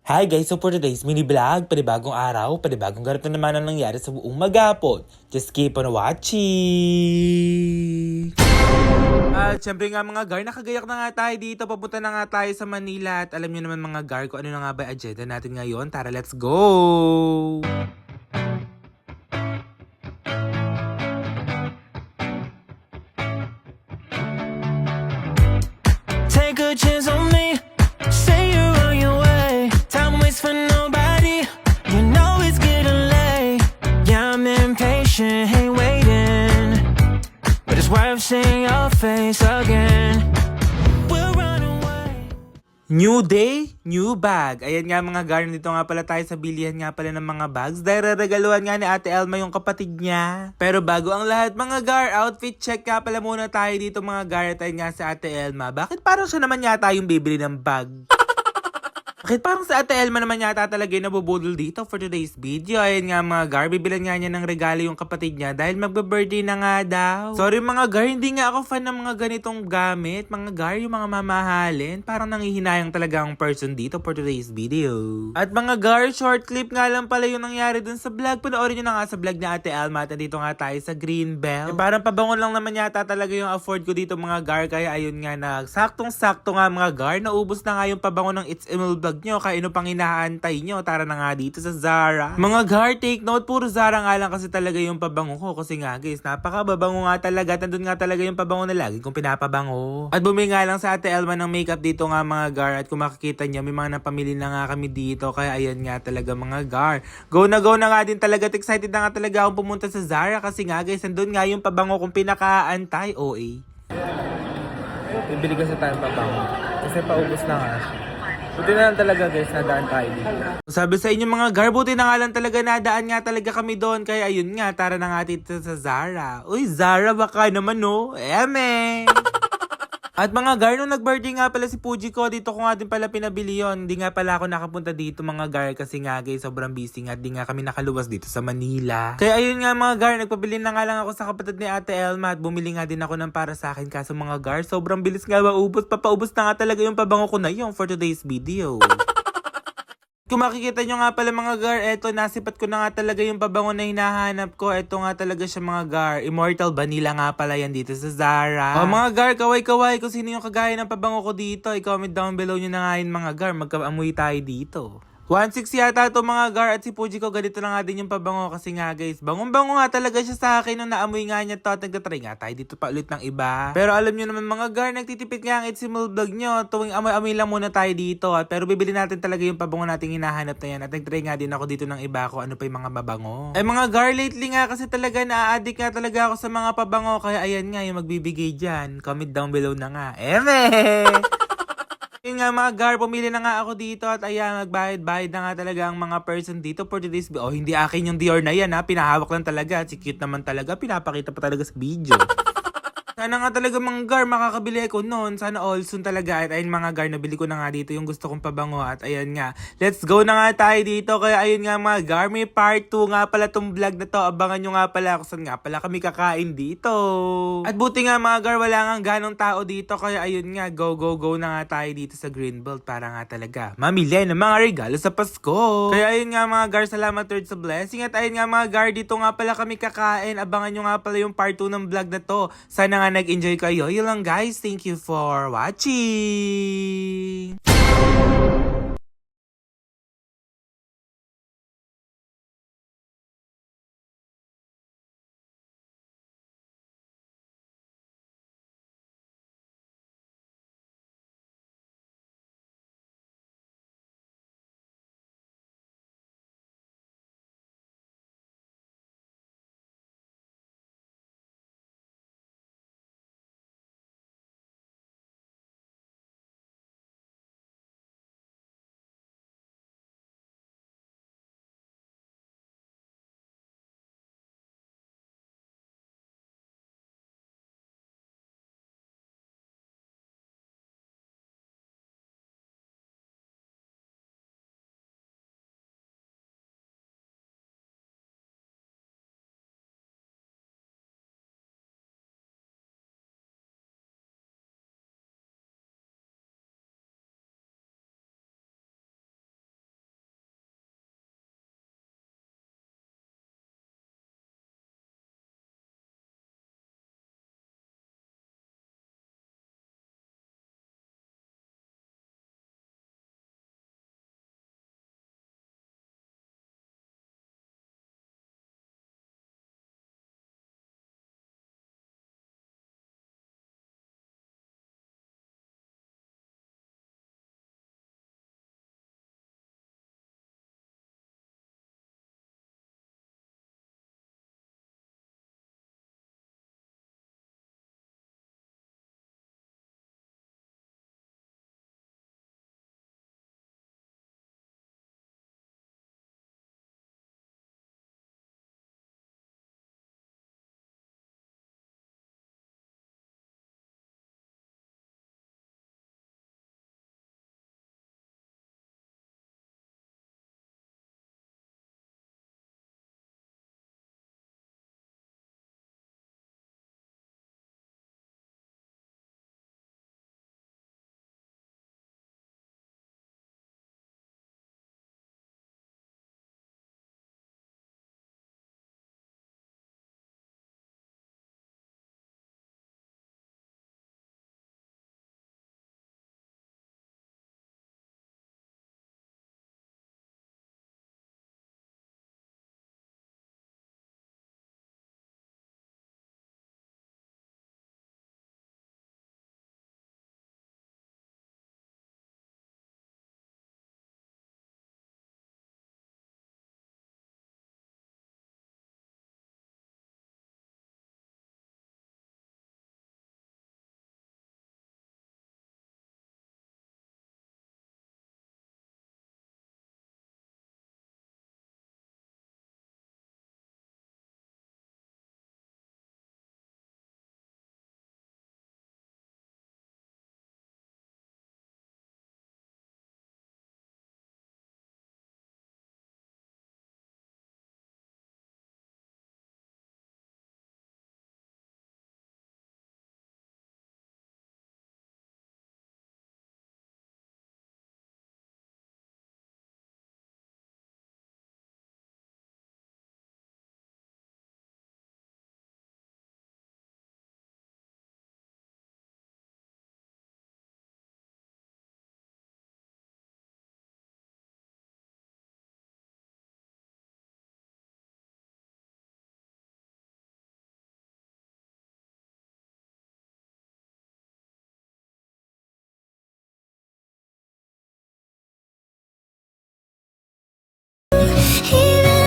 Hi guys, so for today's mini vlog, panibagong araw, panibagong ganap na naman ang nangyari sa buong maghapon. Just keep on watching! At syempre nga mga gar, nakagayak na nga tayo dito, papunta na nga tayo sa Manila. At alam nyo naman mga gar, kung ano na nga ba agenda natin ngayon. Tara, let's go! Take a chance on me. Say you're on your way. Time waits for nobody. You know it's getting late. Yeah, I'm impatient, ain't waiting. But it's worth seeing your face again. We'll run away. New day, new bag. Ayan nga mga gar, dito nga pala tayo sa bilihan nga pala ng mga bags dahil regaluhan nga ni Ate Elma yung kapatid niya. Pero bago ang lahat mga gar, outfit check nga pala muna tayo dito mga gar. At ayun nga si Ate Elma. Bakit parang siya naman yata yung bibili ng bag? Bakit parang sa Ate Elma naman yata talaga yung nabubudol dito for today's video. Ayun nga mga gar, bibilan nga niya ng regalo yung kapatid niya dahil magbe-birthday na nga daw. Sorry mga gar, hindi nga ako fan ng mga ganitong gamit. Mga gar, yung mga mamahalin. Parang nangihinayang talaga ang person dito for today's video. At mga gar, short clip nga lang pala yung nangyari dun sa vlog. Panoorin nyo na nga sa vlog ni Ate Elma at dito nga tayo sa Greenbelt. Parang pabangon lang naman yata talaga yung afford ko dito mga gar. Kaya ayun nga na, saktong-sakto nga mga gar, naubos na nga yung pabangon ng It's Emil vlog nyo. Kaya ano pang inaantay nyo? Tara na nga dito sa Zara. Mga gar, take note, puro Zara nga lang kasi talaga yung pabango ko. Kasi nga guys, napakababango nga talaga. Tandun nga talaga yung pabango na lagi kong pinapabango. At bumili nga lang sa Ate Elma ng makeup dito nga mga gar. At kung makikita nyo, may mga napamili na nga kami dito. Kaya ayan nga talaga mga gar. Go na nga din talaga. Excited na nga talaga akong pumunta sa Zara. Kasi nga guys, nandun nga yung pabango kong pinakaantay. OA. Bibili kasi tayong pabango. Kasi paubos na nga siya. Buti na lang talaga guys, nadaan tayo dito. Sabi sa inyo mga gar, buti na nga lang talaga nadaan nga talaga kami doon. Kaya ayun nga, tara na nga dito sa Zara. Uy, Zara baka naman no? Eme! At mga gar, nung nag-birthday nga pala si Puji ko, dito ko nga din pala pinabili yun. Hindi nga pala ako nakapunta dito mga gar kasi nga guys, sobrang busy nga. Di nga kami nakaluwas dito sa Manila. Kaya ayun nga mga gar, nagpabili na nga lang ako sa kapatid ni Ate Elma at bumili nga din ako ng para sa akin. Kaso mga gar, sobrang bilis nga maubos. Papaubos na nga talaga yung pabango ko na yun for today's video. Kung makikita nyo nga pala mga gar, eto nasipat ko na nga talaga yung pabango na hinahanap ko. Eto nga talaga siya mga gar. Immortal Vanilla nga pala yan dito sa Zara. O mga gar, kaway-kaway kung sino yung kagaya ng pabango ko dito. I-comment down below nyo na nga yun mga gar. Magkaamoy tayo dito. 1.6 yata ito mga gar at si Puji ko ganito na nga din yung pabango kasi nga guys, bangong-bango nga talaga siya sa akin nung naamoy nga niya to at nagtatry nga tayo dito pa ulit ng iba. Pero alam nyo naman mga gar, nagtitipid nga ang It's Emil vlog nyo, tuwing amoy-amoy lang muna tayo dito pero bibili natin talaga yung pabango nating hinahanap na yan at nagtry nga din ako dito ng iba ko ano pa yung mga mabango. Eh mga gar, lately nga kasi talaga na-addict nga talaga ako sa mga pabango kaya ayan nga yung magbibigay dyan. Comment down below na nga. Eme! Yun nga mga gar, pumili na nga ako dito at ayan, magbayad-bayad na nga talaga ang mga person dito for today's video. Oh, hindi akin yung Dior na yan ha, pinahawak lang talaga. Si cute naman talaga, pinapakita pa talaga sa video. Sana nga talaga mga gar, makakabili ako noon. Sana all soon talaga. At ayun mga gar, nabili ko na nga dito yung gusto kong pabango. At ayan nga, let's go na nga tayo dito. Kaya ayun nga mga gar, may part 2 nga pala tong vlog na to. Abangan nyo nga pala kung saan nga pala kami kakain dito. At buti nga mga gar, wala nga ganong tao dito. Kaya ayun nga, go na nga tayo dito sa Greenbelt para nga talaga mamili ng mga regalo sa Pasko. Kaya ayun nga mga gar, salamat Lord sa blessing. At ayun nga mga gar, dito nga pala kami kakain. Abangan nyo nga pala yung part 2 ng vlog na to. Sana nga nag-enjoy kayo. Yun lang guys. Thank you for watching.